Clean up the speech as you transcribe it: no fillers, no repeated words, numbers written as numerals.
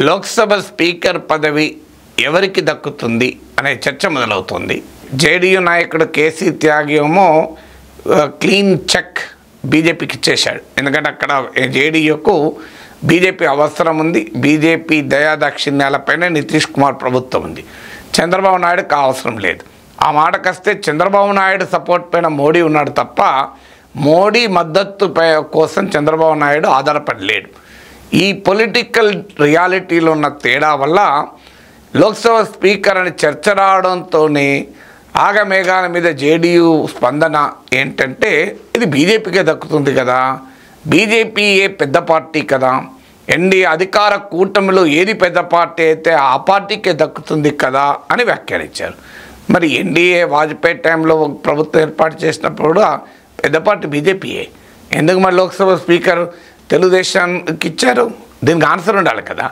Lok Sabha speaker పదవి ఎవరికి దక్కుతుంది అనే చర్చ మొదలవుతుంది. జేడీయూ నాయకుడు కేసీ త్యాగేమో క్లీన్ చెక్ బీజేపీకి ఇచ్చేశాడు. ఎందుకంటే అక్కడ జేడీయూకు బీజేపీ అవసరం ఉంది. బీజేపీ దయాదాక్షిణ్యాలపైన నితీష్ కుమార్ ప్రభుత్వం ఉంది. చంద్రబాబు నాయుడుకి అవసరం లేదు. ఆ మాటకొస్తే చంద్రబాబు నాయుడు సపోర్ట్ పైన మోడీ ఉన్నాడు తప్ప మోడీ మద్దతు కోసం చంద్రబాబు నాయుడు ఆధారపడలేడు. ఈ పొలిటికల్ రియాలిటీలో ఉన్న తేడా వల్ల లోక్సభ స్పీకర్ అని చర్చ రావడంతోనే ఆగమేఘాల మీద జేడీయూ స్పందన ఏంటంటే ఇది బీజేపీకే దక్కుతుంది కదా, బీజేపీ పెద్ద పార్టీ కదా, ఎన్డీఏ అధికార కూటమిలో ఏది పెద్ద పార్టీ అయితే ఆ పార్టీకే దక్కుతుంది కదా అని వ్యాఖ్యానించారు. మరి ఎన్డీఏ వాజ్పేయి టైంలో ప్రభుత్వం ఏర్పాటు చేసినప్పుడు కూడా పెద్ద పార్టీ బీజేపీయే. ఎందుకు మరి లోక్సభ స్పీకర్ తెలుగుదేశానికి ఇచ్చారు? దీనికి ఆన్సర్ ఉండాలి కదా.